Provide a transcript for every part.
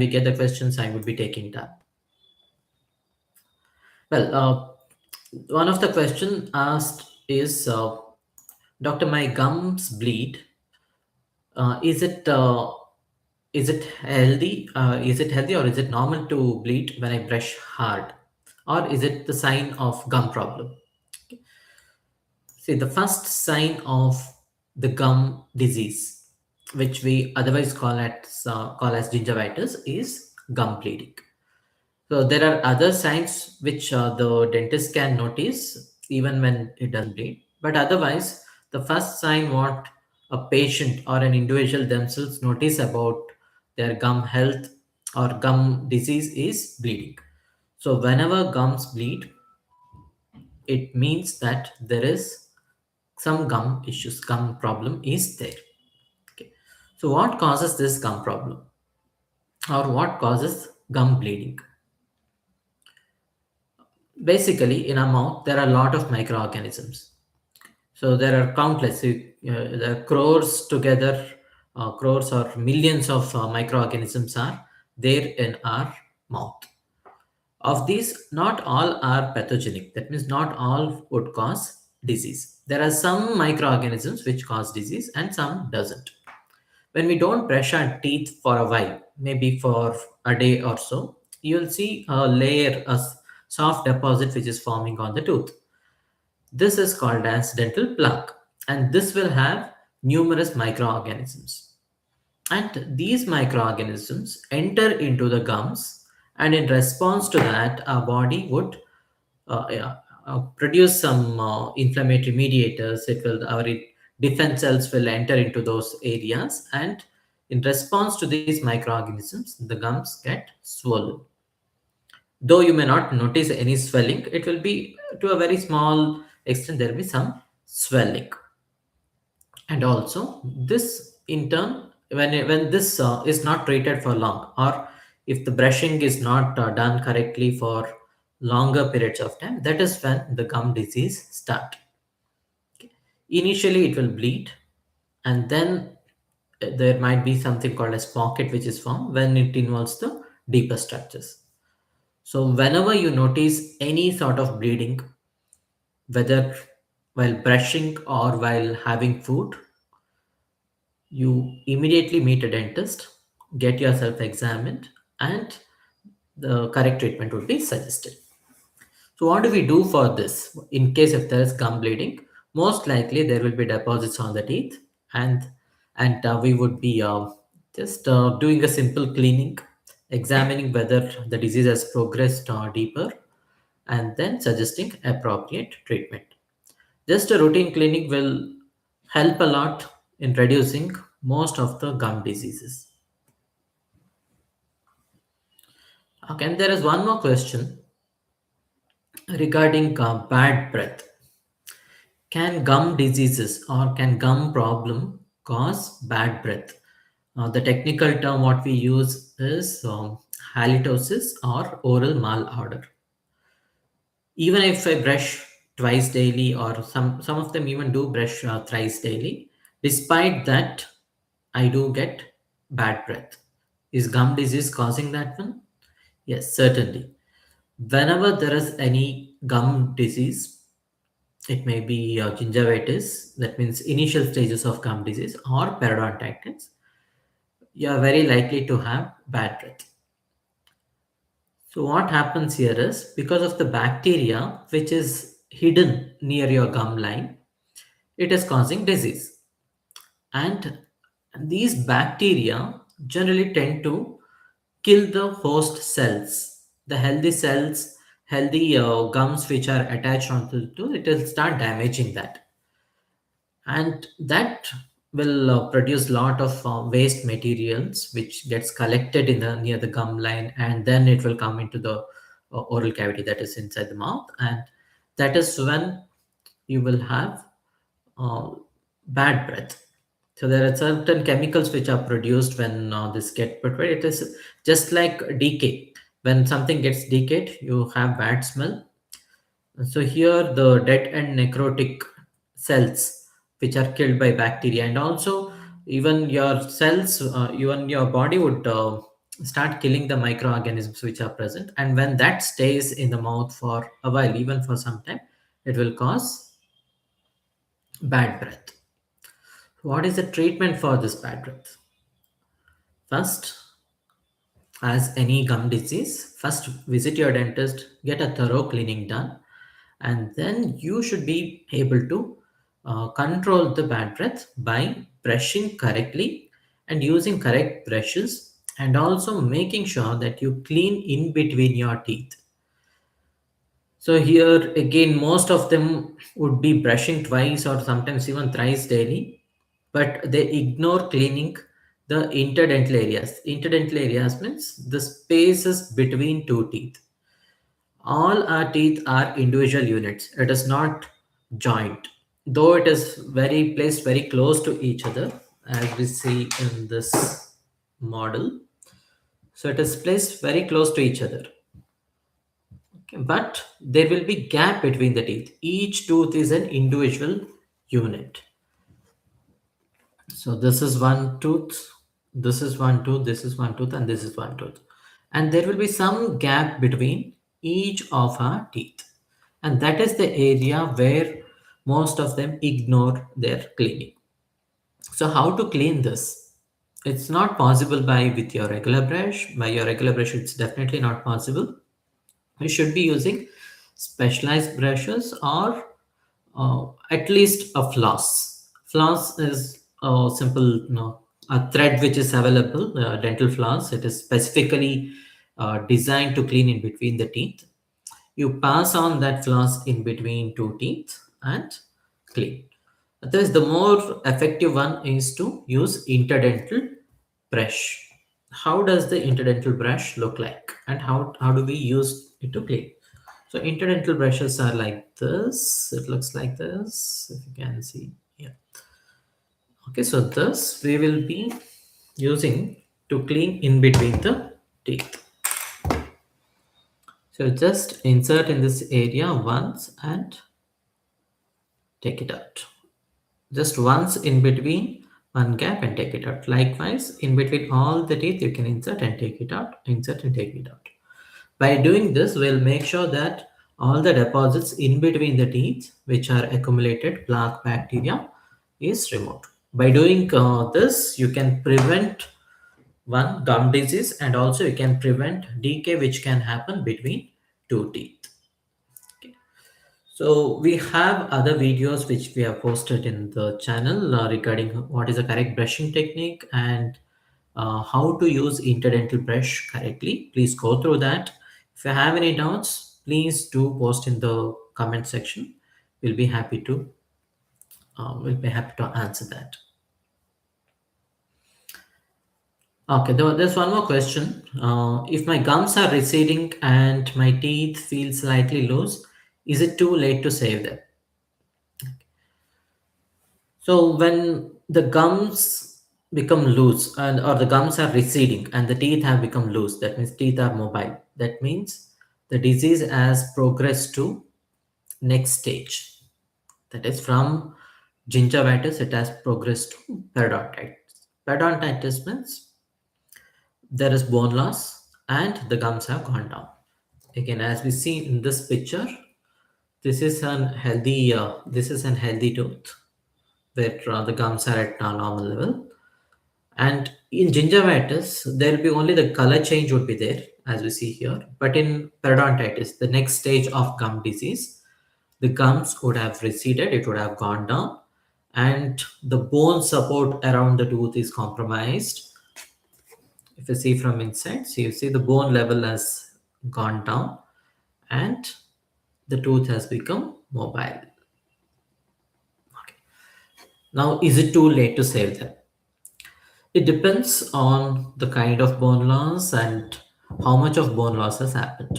we get the questions, I would be taking that. Well, one of the question asked is, Doctor, my gums bleed. Uh, is it uh, is it healthy? Is it healthy, or is it normal to bleed when I brush hard, or is it the sign of gum problem? See, the first sign of the gum disease, which we otherwise call as gingivitis, is gum bleeding. So there are other signs which the dentist can notice even when it doesn't bleed. But otherwise, the first sign what a patient or an individual themselves notice about their gum health or gum disease is bleeding. So whenever gums bleed, it means that there is some gum issues, gum problem is there. Okay. So what causes this gum problem, or what causes gum bleeding? Basically, in our mouth, there are a lot of microorganisms. So there are countless, there are crores together, crores or millions of microorganisms are there in our mouth. Of these, not all are pathogenic. That means not all would cause disease. There are some microorganisms which cause disease and some doesn't. When we don't brush our teeth for a while, maybe for a day or so, you'll see a layer, soft deposit which is forming on the tooth. This is called as dental plaque, and this will have numerous microorganisms. And these microorganisms enter into the gums, and in response to that, our body would yeah, produce some inflammatory mediators. Our defense cells will enter into those areas, and in response to these microorganisms, the gums get swollen. Though you may not notice any swelling, it will be to a very small extent, there will be some swelling. And also, this in turn, when this is not treated for long, or if the brushing is not done correctly for longer periods of time, that is when the gum disease start. Initially it will bleed, and then there might be something called as pocket which is formed when it involves the deeper structures. So whenever you notice any sort of bleeding, whether while brushing or while having food, you immediately meet a dentist, get yourself examined, and the correct treatment would be suggested. So what do we do for this? In case if there is gum bleeding, most likely there will be deposits on the teeth, and we would be just doing a simple cleaning, examining whether the disease has progressed deeper, and then suggesting appropriate treatment. Just a routine cleaning will help a lot in reducing most of the gum diseases. Okay, and there is one more question regarding bad breath. Can gum diseases or can gum problem cause bad breath? The technical term what we use is halitosis or oral malodor. Even if I brush twice daily, or some of them even do brush thrice daily, despite that, I do get bad breath. Is gum disease causing that one? Yes, certainly. Whenever there is any gum disease, it may be gingivitis, that means initial stages of gum disease, or periodontitis, you are very likely to have bad breath. So what happens here is, because of the bacteria which is hidden near your gum line, it is causing disease. And these bacteria generally tend to kill the host cells, the healthy cells, healthy gums which are attached onto the tooth. It will start damaging that, and that will produce lot of waste materials which gets collected in the near the gum line, and then it will come into the oral cavity that is inside the mouth, and that is when you will have uh, bad breath. So there are certain chemicals which are produced when this get prepared. It is just like decay. When something gets decayed, you have bad smell. So here the dead and necrotic cells which are killed by bacteria, and also even your cells, even your body would start killing the microorganisms which are present, and when that stays in the mouth for a while, even for some time, it will cause bad breath. What is the treatment for this bad breath? First, as any gum disease, first visit your dentist, get a thorough cleaning done, and then you should be able to control the bad breath by brushing correctly and using correct brushes, and also making sure that you clean in between your teeth. So here again, most of them would be brushing twice or sometimes even thrice daily, but they ignore cleaning the interdental areas. Interdental areas means the spaces between two teeth. All our teeth are individual units. It is not joint, though it is very placed very close to each other, as we see in this model. So it is placed very close to each other. Okay, but there will be gap between the teeth. Each tooth is an individual unit. So this is one tooth, this is one tooth, this is one tooth, and this is one tooth. And there will be some gap between each of our teeth. And that is the area where most of them ignore their cleaning. So how to clean this? It's not possible by with your regular brush. By your regular brush, it's definitely not possible. You should be using specialized brushes, or at least a floss. Floss is a simple, a thread which is available, dental floss. It is specifically designed to clean in between the teeth. You pass on that floss in between two teeth and clean. Otherwise, the more effective one is to use interdental brush. How does the interdental brush look like, and how do we use it to clean? So interdental brushes are like this. It looks like this, if you can see. Yeah. Okay, so this we will be using to clean in between the teeth. So just insert in this area once and take it out. Just once in between one gap and take it out. Likewise, in between all the teeth, you can insert and take it out, insert and take it out. By doing this, we'll make sure that all the deposits in between the teeth, which are accumulated plaque bacteria, is removed. By doing this, you can prevent one gum disease, and also you can prevent decay which can happen between two teeth. Okay. So we have other videos which we have posted in the channel regarding what is the correct brushing technique and how to use interdental brush correctly. Please go through that. If you have any doubts, please do post in the comment section. We'll be happy to answer that. Okay, there's one more question. If my gums are receding and my teeth feel slightly loose, is it too late to save them? So when the gums become loose, and or the gums are receding and the teeth have become loose, that means teeth are mobile. That means the disease has progressed to next stage. That is, from gingivitis, it has progressed to periodontitis. Periodontitis means there is bone loss and the gums have gone down. Again, as we see in this picture, this is an healthy tooth where the gums are at normal level. And in gingivitis, there will be only the color change would be there, as we see here. But in periodontitis, the next stage of gum disease, the gums would have receded, it would have gone down, and the bone support around the tooth is compromised. If you see from inside, so you see the bone level has gone down and the tooth has become mobile. Okay. Now, is it too late to save them? It depends on the kind of bone loss and how much of bone loss has happened.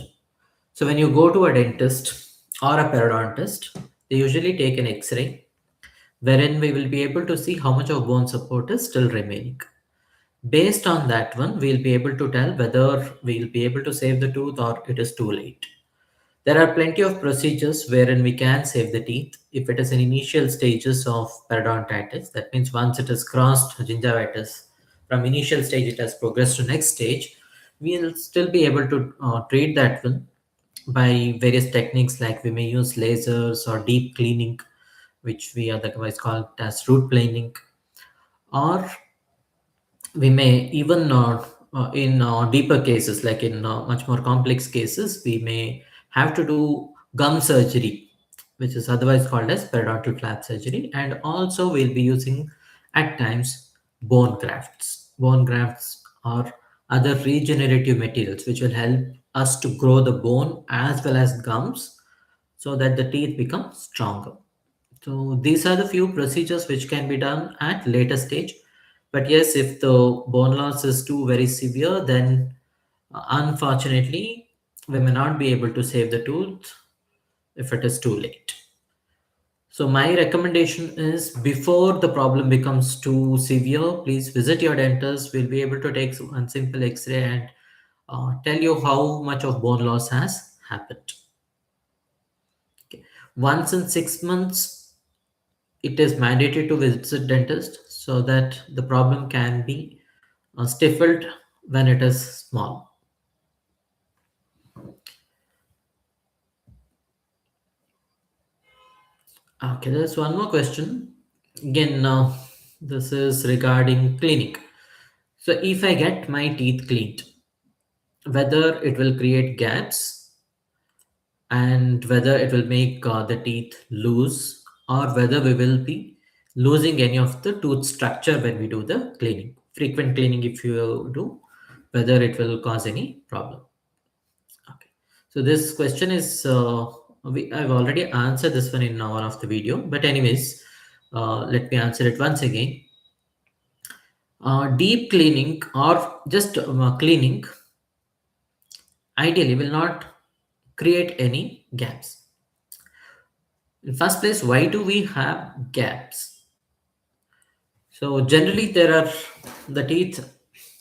So when you go to a dentist or a periodontist, they usually take an X-ray wherein we will be able to see how much of bone support is still remaining. Based on that one, we'll be able to tell whether we'll be able to save the tooth or it is too late. There are plenty of procedures wherein we can save the teeth if it is in initial stages of periodontitis. That means once it has crossed gingivitis, from initial stage it has progressed to next stage. we'll still be able to treat that one by various techniques, like we may use lasers or deep cleaning, which we otherwise call as root planing, or we may even in deeper cases, like in much more complex cases, we may have to do gum surgery, which is otherwise called as periodontal flap surgery. And also we'll be using at times bone grafts or other regenerative materials which will help us to grow the bone as well as gums, so that the teeth become stronger. So these are the few procedures which can be done at later stage. But yes, if the bone loss is too very severe, then unfortunately we may not be able to save the tooth if it is too late. So my recommendation is, before the problem becomes too severe, please visit your dentist. We'll be able to take one simple X-ray and tell you how much of bone loss has happened. Okay. Once in 6 months, it is mandatory to visit dentist so that the problem can be stifled when it is small. Okay, there's one more question. Again, this is regarding cleaning. So if I get my teeth cleaned, whether it will create gaps and whether it will make the teeth loose, or whether we will be losing any of the tooth structure when we do the cleaning. Frequent cleaning, if you do, whether it will cause any problem. Okay. So this question is, I've already answered this one in one of the video, but anyways, let me answer it once again. Deep cleaning or just cleaning ideally will not create any gaps. In first place, why do we have gaps? So generally there are the teeth,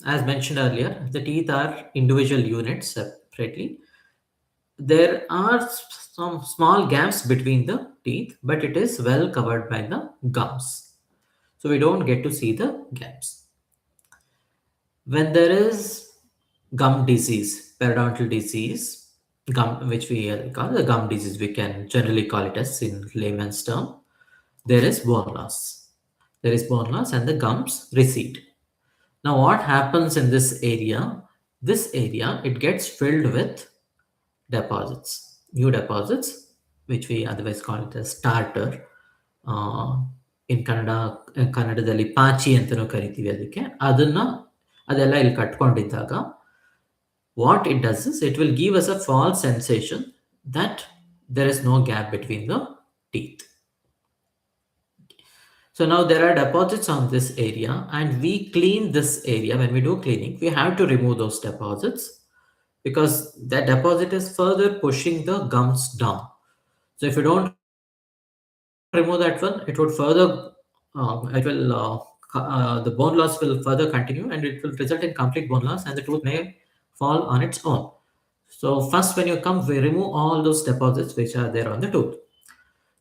as mentioned earlier, the teeth are individual units separately. There are some small gaps between the teeth, but it is well covered by the gums. So we don't get to see the gaps. When there is gum disease, periodontal disease, gum, which we call the gum disease, we can generally call it as in layman's term, there is bone loss. There is bone loss and the gums recede. Now what happens in this area? This area, it gets filled with deposits, new deposits, which we otherwise call it as tartar. In ಕನ್ನಡದಲ್ಲಿ ಪಾಚಿ ಅಂತಲೂ ಕರಿತೀವಿ ಅದಕ್ಕೆ. ಅದೆಲ್ಲ ಇಲ್ಲಿ ಕಟ್ಕೊಂಡಿದ್ದಾಗ what it does is it will give us a false sensation that there is no gap between the teeth. So now there are deposits on this area and we clean this area. When we do cleaning, we have to remove those deposits because that deposit is further pushing the gums down. So if you don't remove that one, it would further, the bone loss will further continue and it will result in complete bone loss and the tooth may fall on its own. So first when you come, we remove all those deposits which are there on the tooth.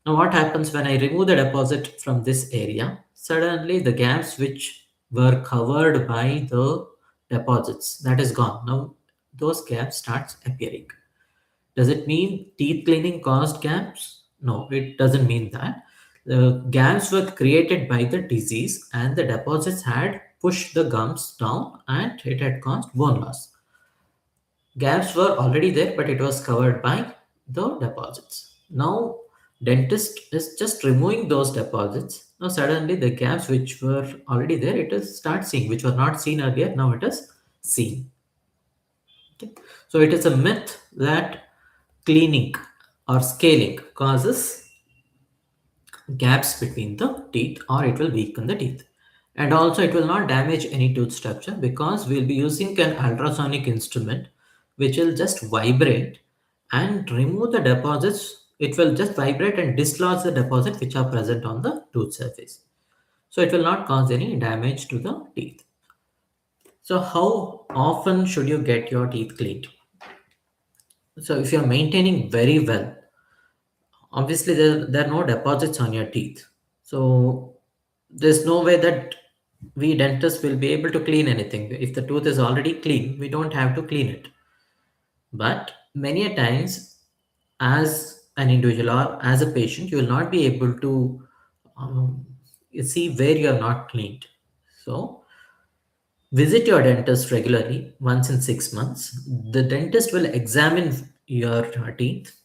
Now what happens when I remove the deposit from this area? Suddenly the gaps which were covered by the deposits, that is gone. Now those gaps starts appearing. Does it mean teeth cleaning caused gaps? No, it doesn't mean that. The gaps were created by the disease and the deposits had pushed the gums down and it had caused bone loss. Gaps were already there, but it was covered by the deposits. Now dentist is just removing those deposits. Now suddenly the gaps which were already there, it is start seeing, which were not seen earlier, now it is seen. Okay. So it is a myth that cleaning or scaling causes gaps between the teeth or it will weaken the teeth. And also it will not damage any tooth structure because we'll be using an ultrasonic instrument which will just vibrate and remove the deposits. It will just vibrate and dislodge the deposits which are present on the tooth surface. So it will not cause any damage to the teeth. So how often should you get your teeth cleaned? So if you're maintaining very well, obviously there are no deposits on your teeth. So there's no way that we dentists will be able to clean anything. If the tooth is already clean, we don't have to clean it. But many a times, as an individual or as a patient, you will not be able to um, see where you are not cleaned. So visit your dentist regularly, once in 6 months. The dentist will examine your teeth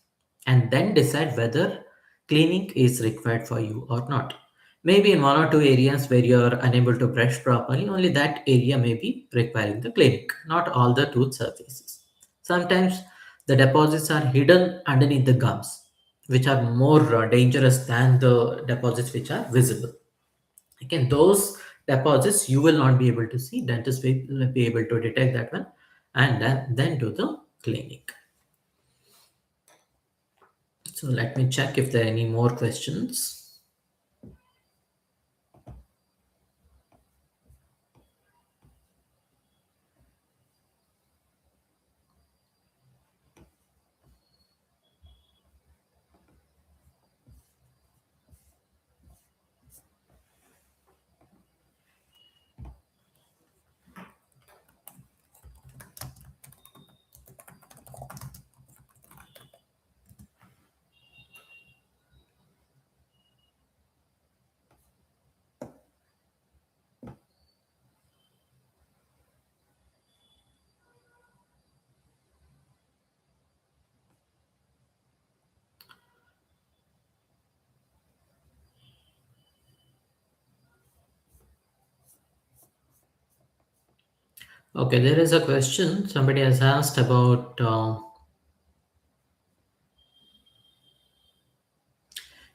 and then decide whether cleaning is required for you or not. Maybe in one or two areas where you're unable to brush properly, only that area may be requiring the cleaning, not all the tooth surfaces. Sometimes the deposits are hidden underneath the gums, which are more dangerous than the deposits which are visible. Again, those deposits you will not be able to see. Dentist will be able to detect that one and then do the cleaning. So let me check if there are any more questions. Okay, there is a question. Somebody has asked about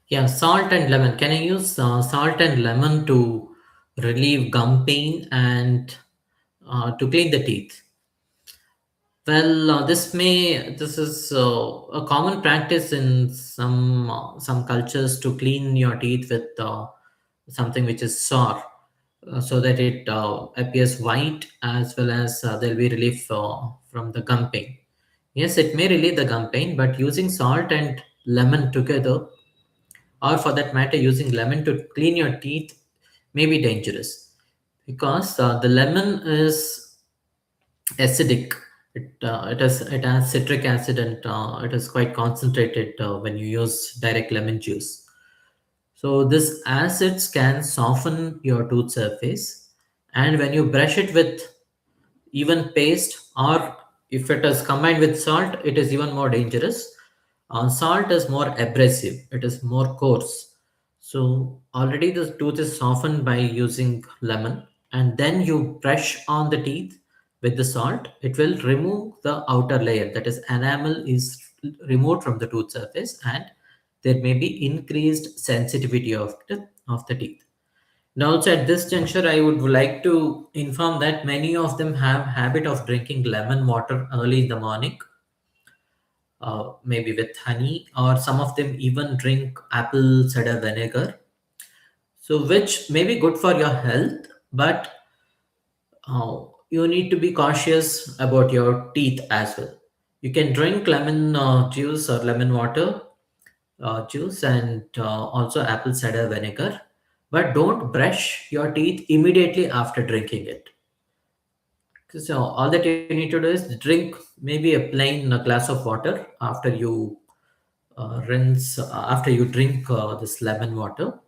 yeah, salt and lemon. Can I use salt and lemon to relieve gum pain and to clean the teeth? Well, this is a common practice in some cultures to clean your teeth with something which is sour, so that it appears white, as well as there'll be relief from the gum pain. Yes, it may relieve the gum pain, but using salt and lemon together, or for that matter, using lemon to clean your teeth, may be dangerous, because the lemon is acidic. It has citric acid, and it is quite concentrated when you use direct lemon juice. So this acids can soften your tooth surface, and when you brush it with even paste, or if it is combined with salt, it is even more dangerous. Salt is more abrasive, it is more coarse. So already the tooth is softened by using lemon, and then you brush on the teeth with the salt. It will remove the outer layer, that is enamel is removed from the tooth surface, and there may be increased sensitivity of the teeth. Now, also at this juncture, I would like to inform that many of them have habit of drinking lemon water early in the morning, maybe with honey, or some of them even drink apple cider vinegar. So, which may be good for your health, but you need to be cautious about your teeth as well. You can drink lemon juice or lemon water juice, and also apple cider vinegar, but don't brush your teeth immediately after drinking it. So all that you need to do is drink maybe a plain glass of water after you rinse after you drink this lemon water,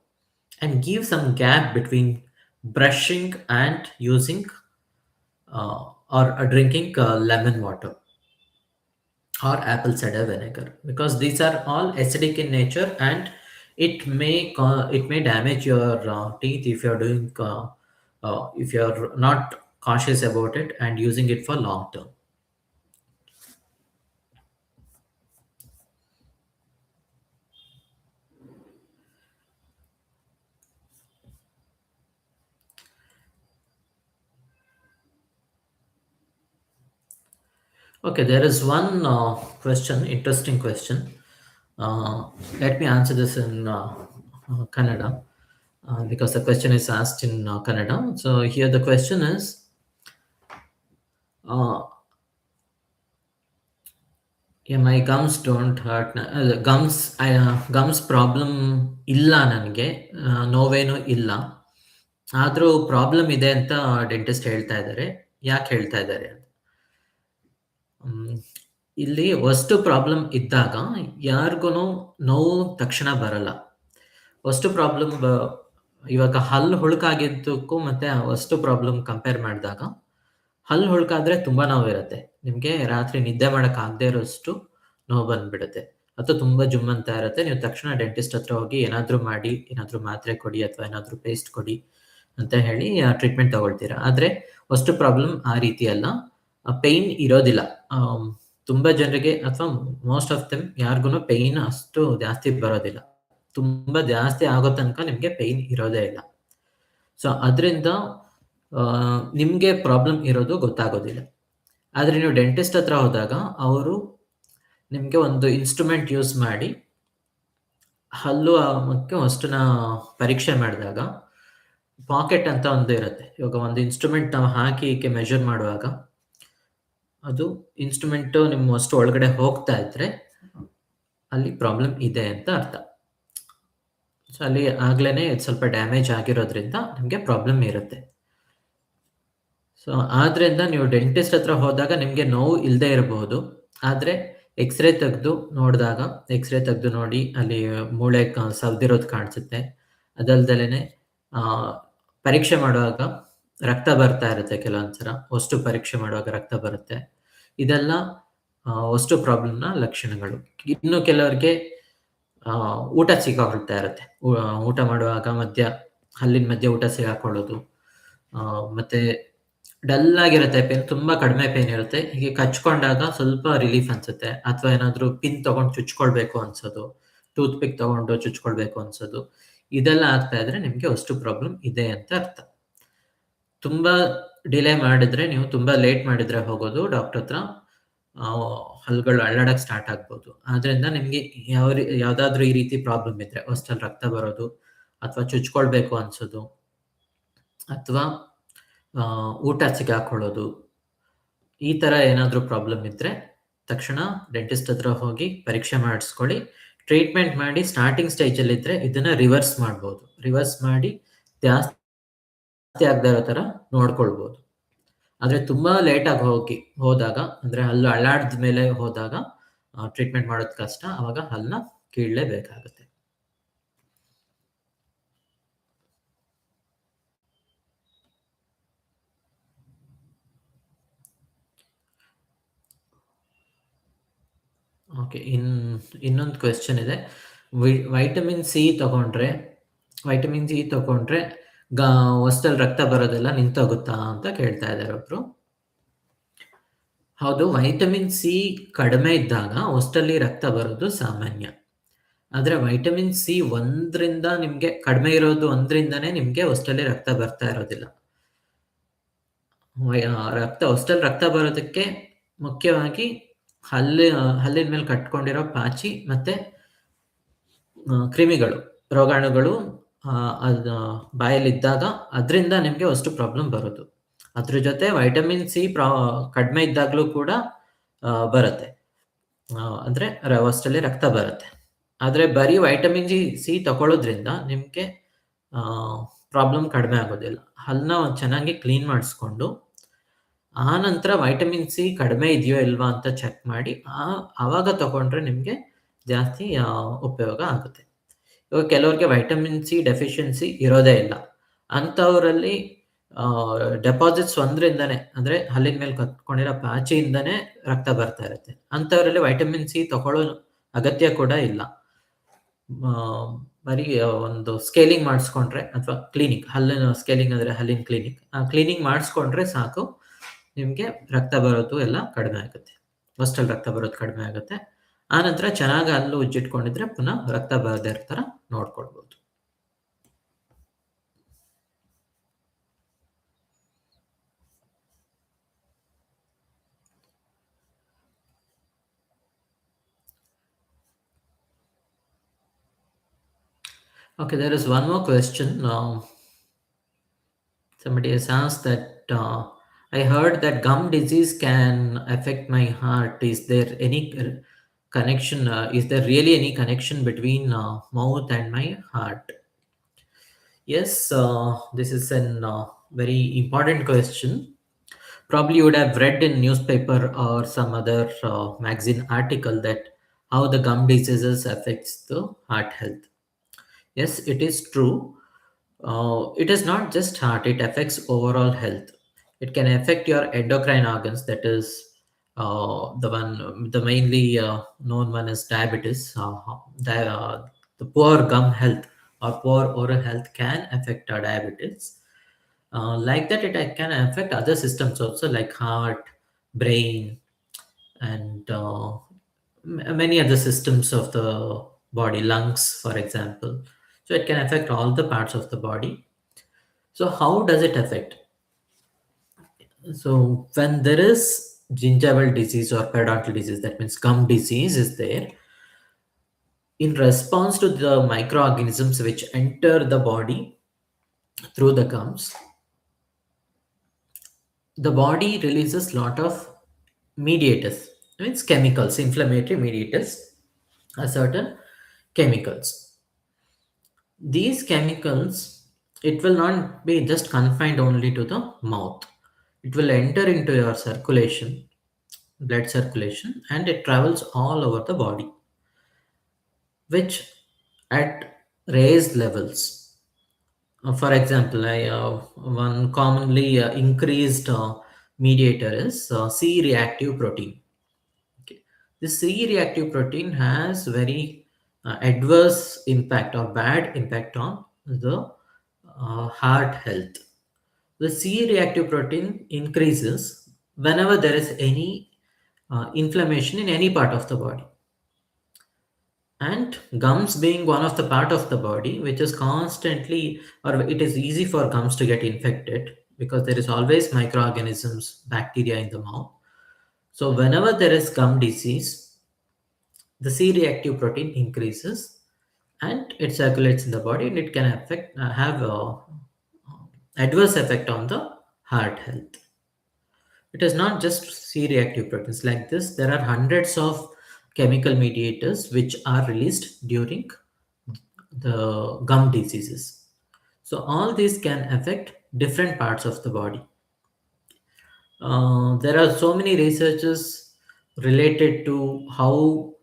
and give some gap between brushing and using or drinking lemon water or apple cider vinegar, because these are all acidic in nature, and it may damage your teeth if you're doing if you're not cautious about it and using it for long term. Okay, there is one question, interesting question. Uh, Let me answer this in Kannada, because the question is asked in Kannada. So here the question is, uh, yeah, my gums don't hurt. Gums problem illa ನನಗೆ ನೋವೇನು ಇಲ್ಲ. ಆದರೂ problem ಇದೆ ಅಂತ dentist ಹೇಳ್ತಾ ಇದ್ದಾರೆ. ಯಾಕೆ ಹೇಳ್ತಾ ಇದ್ದಾರೆ? ಹ್ಮ್, ಇಲ್ಲಿ ವಸ್ತು ಪ್ರಾಬ್ಲಮ್ ಇದ್ದಾಗ ಯಾರಿಗೂ ನೋವು ತಕ್ಷಣ ಬರಲ್ಲ. ವಸ್ತು ಪ್ರಾಬ್ಲಮ್ ಇವಾಗ ಹಲ್ಲು ಹುಳುಕಾಗಿದ್ದಕ್ಕೂ ಮತ್ತೆ ಆ ವಸ್ತು ಪ್ರಾಬ್ಲಮ್ ಕಂಪೇರ್ ಮಾಡಿದಾಗ ಹಲ್ಲು ಹುಳುಕಾದ್ರೆ ತುಂಬ ನೋವಿರುತ್ತೆ. ನಿಮಗೆ ರಾತ್ರಿ ನಿದ್ದೆ ಮಾಡೋಕ್ಕಾಗದೇ ಇರೋಷ್ಟು ನೋವು ಬಂದ್ಬಿಡುತ್ತೆ. ಅಥವಾ ತುಂಬ ಜುಮ್ ಅಂತ ಇರುತ್ತೆ. ನೀವು ತಕ್ಷಣ ಡೆಂಟಿಸ್ಟ್ ಹತ್ರ ಹೋಗಿ ಏನಾದರೂ ಮಾಡಿ, ಏನಾದರೂ ಮಾತ್ರೆ ಕೊಡಿ ಅಥವಾ ಏನಾದರೂ ಪೇಸ್ಟ್ ಕೊಡಿ ಅಂತ ಹೇಳಿ ಟ್ರೀಟ್ಮೆಂಟ್ ತಗೊಳ್ತೀರಾ. ಆದರೆ ವಸ್ತು ಪ್ರಾಬ್ಲಮ್ ಆ ರೀತಿ ಅಲ್ಲ. ಪೇಯ್ನ್ ಇರೋದಿಲ್ಲ. ತುಂಬ ಜನರಿಗೆ ಅಥವಾ ಮೋಸ್ಟ್ ಆಫ್ ದೆಮ್ ಯಾರಿಗೂ ಪೇಯ್ನ್ ಅಷ್ಟು ಜಾಸ್ತಿ ಬರೋದಿಲ್ಲ. ತುಂಬ ಜಾಸ್ತಿ ಆಗೋ ತನಕ ನಿಮಗೆ ಪೇಯ್ನ್ ಇರೋದೇ ಇಲ್ಲ. ಸೊ ಅದರಿಂದ ನಿಮಗೆ ಪ್ರಾಬ್ಲಮ್ ಇರೋದು ಗೊತ್ತಾಗೋದಿಲ್ಲ. ಆದರೆ ನೀವು ಡೆಂಟಿಸ್ಟ್ ಹತ್ರ ಹೋದಾಗ ಅವರು ನಿಮಗೆ ಒಂದು ಇನ್ಸ್ಟ್ರೂಮೆಂಟ್ ಯೂಸ್ ಮಾಡಿ ಹಲ್ಲು ಮತ್ತು ವಸ್ತುನ ಪರೀಕ್ಷೆ ಮಾಡಿದಾಗ ಪಾಕೆಟ್ ಅಂತ ಒಂದು ಇರುತ್ತೆ. ಇವಾಗ ಒಂದು ಇನ್ಸ್ಟ್ರೂಮೆಂಟ್ ನಾವು ಹಾಕಿ ಮೆಷರ್ ಮಾಡುವಾಗ ಅದು ಇನ್ಸ್ಟ್ರೂಮೆಂಟು ನಿಮ್ಮ ವಸ್ತು ಒಳಗಡೆ ಹೋಗ್ತಾ ಇದ್ರೆ ಅಲ್ಲಿ ಪ್ರಾಬ್ಲಮ್ ಇದೆ ಅಂತ ಅರ್ಥ. ಸೊ ಅಲ್ಲಿ ಆಗ್ಲೇ ಸ್ವಲ್ಪ ಡ್ಯಾಮೇಜ್ ಆಗಿರೋದ್ರಿಂದ ನಿಮಗೆ ಪ್ರಾಬ್ಲಮ್ ಇರುತ್ತೆ. ಸೊ ಆದ್ದರಿಂದ ನೀವು ಡೆಂಟಿಸ್ಟ್ ಹತ್ರ ಹೋದಾಗ ನಿಮಗೆ ನೋವು ಇಲ್ಲದೆ ಇರಬಹುದು. ಆದರೆ ಎಕ್ಸ್ರೇ ತೆಗೆದು ನೋಡಿದಾಗ ಎಕ್ಸ್ರೇ ತೆಗೆದು ನೋಡಿ ಅಲ್ಲಿ ಮೂಳೆ ಸವ್ದಿರೋದು ಕಾಣಿಸುತ್ತೆ. ಅದಲ್ದಲೇ ಪರೀಕ್ಷೆ ಮಾಡುವಾಗ ರಕ್ತ ಬರ್ತಾ ಇರುತ್ತೆ. ಕೆಲವೊಂದು ಸಲ ವಸ್ತು ಪರೀಕ್ಷೆ ಮಾಡುವಾಗ ರಕ್ತ ಬರುತ್ತೆ. ಇದೆಲ್ಲ ವಸ್ತು ಪ್ರಾಬ್ಲಮ್ನ ಲಕ್ಷಣಗಳು. ಇನ್ನು ಕೆಲವರಿಗೆ ಊಟ ಸಿಕ್ಕಾಕೊಳ್ತಾ ಇರುತ್ತೆ. ಊಟ ಮಾಡುವಾಗ ಹಲ್ಲಿನ ಮಧ್ಯೆ ಊಟ ಸಿಗಾಕೊಳ್ಳೋದು, ಮತ್ತು ಡಲ್ ಆಗಿರುತ್ತೆ. ಪೇನ್ ತುಂಬ ಕಡಿಮೆ ಪೇನ್ ಇರುತ್ತೆ. ಹೀಗೆ ಕಚ್ಕೊಂಡಾಗ ಸ್ವಲ್ಪ ರಿಲೀಫ್ ಅನ್ಸುತ್ತೆ. ಅಥವಾ ಏನಾದರೂ ಪಿನ್ ತೊಗೊಂಡು ಚುಚ್ಕೊಳ್ಬೇಕು ಅನ್ಸೋದು, ಟೂತ್ ಪಿಕ್ ತೊಗೊಂಡು ಚುಚ್ಕೊಳ್ಬೇಕು ಅನ್ಸೋದು, ಇದೆಲ್ಲ ಆಗ್ತಾ ಇದ್ರೆ ನಿಮಗೆ ವಸ್ತು ಪ್ರಾಬ್ಲಮ್ ಇದೆ ಅಂತ ಅರ್ಥ. ತುಂಬ ಡಿಲೇ ಮಾಡಿದ್ರೆ, ನೀವು ತುಂಬ ಲೇಟ್ ಮಾಡಿದ್ರೆ ಹೋಗೋದು ಡಾಕ್ಟರ್ ಹತ್ರ, ಹಲ್ಲುಗಳು ಅಳ್ಳಾಡಕ್ಕೆ ಸ್ಟಾರ್ಟ್ ಆಗ್ಬೋದು. ಆದ್ದರಿಂದ ನಿಮಗೆ ಯಾವುದಾದ್ರೂ ಈ ರೀತಿ ಪ್ರಾಬ್ಲಮ್ ಇದ್ದರೆ, ವಸ್ತಲ್ಲಿ ರಕ್ತ ಬರೋದು ಅಥವಾ ಚುಚ್ಕೊಳ್ಬೇಕು ಅನ್ಸೋದು ಅಥವಾ ಊಟ ಸಿಗಾಕೊಳ್ಳೋದು, ಈ ಥರ ಏನಾದರೂ ಪ್ರಾಬ್ಲಮ್ ಇದ್ದರೆ ತಕ್ಷಣ ಡೆಂಟಿಸ್ಟ್ ಹತ್ರ ಹೋಗಿ ಪರೀಕ್ಷೆ ಮಾಡಿಸ್ಕೊಳ್ಳಿ. ಟ್ರೀಟ್ಮೆಂಟ್ ಮಾಡಿ ಸ್ಟಾರ್ಟಿಂಗ್ ಸ್ಟೇಜಲ್ಲಿದ್ದರೆ ಇದನ್ನು ರಿವರ್ಸ್ ಮಾಡ್ಬೋದು. ರಿವರ್ಸ್ ಮಾಡಿ ಜಾಸ್ತಿ ಆಗದೇ ಇರೋ ಥರ ನೋಡ್ಕೊಳ್ಬೋದು. ಆದರೆ ತುಂಬ ಲೇಟಾಗಿ ಹೋದಾಗ, ಅಂದರೆ ಹಲ್ಲು ಅಳ್ಳಾಡಿದ ಮೇಲೆ ಹೋದಾಗ ಟ್ರೀಟ್ಮೆಂಟ್ ಮಾಡೋದು ಕಷ್ಟ. ಆವಾಗ ಹಲ್ಲನ್ನ ಕೀಳಲೇಬೇಕಾಗುತ್ತೆ. ಓಕೆ. ಇನ್ನೊಂದು ಕ್ವೆಶ್ಚನ್ ಇದೆ. ವೈಟಮಿನ್ ಸಿ ತಗೊಂಡ್ರೆ ವಸ್ತಲ್ಲಿ ರಕ್ತ ಬರೋದೆಲ್ಲ ನಿಂತೋಗುತ್ತಾ ಅಂತ ಕೇಳ್ತಾ ಇದ್ದಾರೆ ಒಬ್ರು. ಹೌದು, ವೈಟಮಿನ್ ಸಿ ಕಡಿಮೆ ಇದ್ದಾಗ ವಸ್ತಲ್ಲಿ ರಕ್ತ ಬರೋದು ಸಾಮಾನ್ಯ. ಆದರೆ ವೈಟಮಿನ್ ಸಿ ನಿಮಗೆ ಕಡಿಮೆ ಇರೋದು ಒಂದರಿಂದನೇ ನಿಮಗೆ ವಸ್ತಲ್ಲಿ ರಕ್ತ ಬರ್ತಾ ಇರೋದಿಲ್ಲ. ವಸ್ತಲ್ಲಿ ರಕ್ತ ಬರೋದಕ್ಕೆ ಮುಖ್ಯವಾಗಿ ಹಲ್ಲಿನ ಮೇಲೆ ಕಟ್ಕೊಂಡಿರೋ ಪಾಚಿ ಮತ್ತು ಕ್ರಿಮಿಗಳು, ರೋಗಾಣುಗಳು ಬಾಯಲ್ಲಿದ್ದಾಗ ಅದರಿಂದ ನಿಮಗೆ ವಸ್ತು ಪ್ರಾಬ್ಲಮ್ ಬರೋದು. ಅದ್ರ ಜೊತೆ ವೈಟಮಿನ್ ಸಿ ಕಡಿಮೆ ಇದ್ದಾಗಲೂ ಕೂಡ ಬರುತ್ತೆ, ಅಂದರೆ ವಸ್ತಲ್ಲಿ ರಕ್ತ ಬರುತ್ತೆ. ಆದರೆ ಬರೀ ವೈಟಮಿನ್ ಸಿ ತಗೊಳ್ಳೋದ್ರಿಂದ ನಿಮಗೆ ಪ್ರಾಬ್ಲಮ್ ಕಡಿಮೆ ಆಗೋದಿಲ್ಲ. ಹಲ್ಲನ್ನ ಚೆನ್ನಾಗಿ ಕ್ಲೀನ್ ಮಾಡಿಸ್ಕೊಂಡು ಆ ನಂತರ ವೈಟಮಿನ್ ಸಿ ಕಡಿಮೆ ಇದೆಯೋ ಇಲ್ವಾ ಅಂತ ಚೆಕ್ ಮಾಡಿ ಆವಾಗ ತಗೊಂಡ್ರೆ ನಿಮಗೆ ಜಾಸ್ತಿ ಉಪಯೋಗ ಆಗುತ್ತೆ. ಇವಾಗ ಕೆಲವರಿಗೆ ವೈಟಮಿನ್ ಸಿ ಡೆಫಿಷಿಯನ್ಸಿ ಇರೋದೇ ಇಲ್ಲ. ಅಂಥವರಲ್ಲಿ ಡೆಪಾಸಿಟ್ಸ್ ಒಂದರಿಂದನೇ, ಅಂದರೆ ಹಲ್ಲಿನ ಮೇಲೆ ಕತ್ಕೊಂಡಿರೋ ಪಾಚಿಯಿಂದನೇ ರಕ್ತ ಬರ್ತಾ ಇರುತ್ತೆ. ಅಂಥವರಲ್ಲಿ ವೈಟಮಿನ್ ಸಿ ತಗೊಳ್ಳೋ ಅಗತ್ಯ ಕೂಡ ಇಲ್ಲ. ಬರೀ ಒಂದು ಸ್ಕೇಲಿಂಗ್ ಮಾಡಿಸ್ಕೊಂಡ್ರೆ ಅಥವಾ ಹಲ್ಲಿನ ಸ್ಕೇಲಿಂಗ್ ಅಂದರೆ ಹಲ್ಲಿನ ಕ್ಲೀನಿಂಗ್ ಮಾಡಿಸ್ಕೊಂಡ್ರೆ ಸಾಕು, ನಿಮಗೆ ರಕ್ತ ಬರೋದು ಎಲ್ಲ ಕಡಿಮೆ ಆಗುತ್ತೆ. ವಸ್ತಲ್ಲಿ ರಕ್ತ ಬರೋದು ಕಡಿಮೆ ಆಗುತ್ತೆ. ಆನಂತರ ಚೆನ್ನಾಗಿ ಹಲ್ಲು ಉಜ್ಜಿಟ್ಕೊಂಡಿದ್ರೆ ಪುನಃ ರಕ್ತ ಬರದೇ ಇರೋ ಥರ ನೋಡ್ಕೊಳ್ಬೋದು. Okay, there is one more question. Somebody has asked that I heard that gum disease can affect my heart. Is there any connection? Is there really any connection between mouth and my heart? Yes, this is an very important question. Probably you would have read in newspaper or some other magazine article that how the gum diseases affects the heart health. Yes, it is true. It is not just heart; it affects overall health. It can affect your endocrine organs. That is the mainly known one is diabetes. The poor gum health or poor oral health can affect our diabetes. Like that, it can affect other systems also, like heart, brain, and many other systems of the body, lungs, for example. So it can affect all the parts of the body. So how does it affect? So when there is gingival disease or periodontal disease, that means gum disease is there, in response to the microorganisms which enter the body through the gums, the body releases lot of mediators, means chemicals, inflammatory mediators, are certain chemicals. These chemicals, it will not be just confined only to the mouth. It will enter into your circulation, blood circulation, and it travels all over the body, which at raised levels. For example, one commonly increased mediator is C-reactive protein. Okay. This C-reactive protein has very adverse impact or bad impact on the heart health. The C-reactive protein increases whenever there is any inflammation in any part of the body. And gums being one of the part of the body which is constantly, or it is easy for gums to get infected because there is always microorganisms, bacteria in the mouth. So whenever there is gum disease, the C-reactive protein increases and it circulates in the body, and it can have a adverse effect on the heart health. It is not just C-reactive proteins like this. There are hundreds of chemical mediators which are released during the gum diseases. So all these can affect different parts of the body. There are so many researches related to how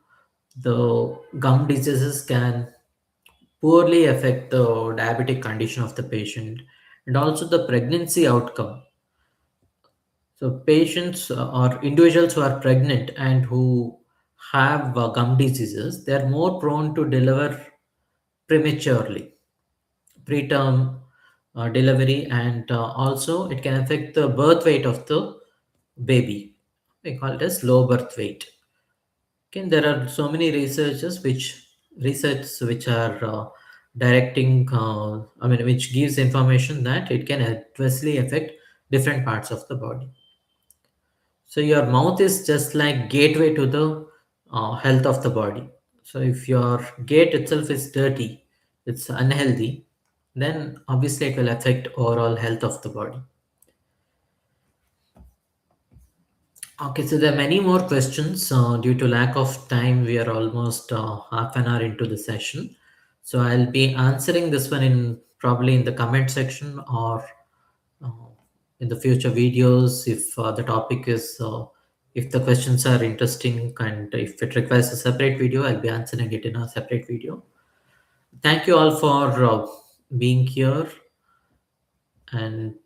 the gum diseases can poorly affect the diabetic condition of the patient and also the pregnancy outcome. So patients or individuals who are pregnant and who have gum diseases, they are more prone to deliver prematurely, preterm delivery, and also it can affect the birth weight of the baby. We call it as low birth weight. Okay, there are so many research which are directing, which gives information that it can adversely affect different parts of the body. So your mouth is just like gateway to the health of the body. So if your gate itself is dirty, it's unhealthy, then obviously it will affect overall health of the body. Okay, so there are many more questions. Due to lack of time, we are almost half an hour into the session. So I'll be answering this one in probably in the comment section or uh, in the future videos if the topic is if the questions are interesting and if it requires a separate video, I'll be answering it in a separate video. Thank you all for being here, and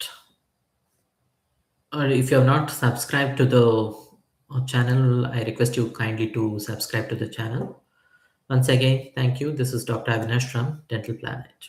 if you have not subscribed to the channel, I request you kindly to subscribe to the channel. Once again, thank you. This is Dr. Avinash from Dental Planet.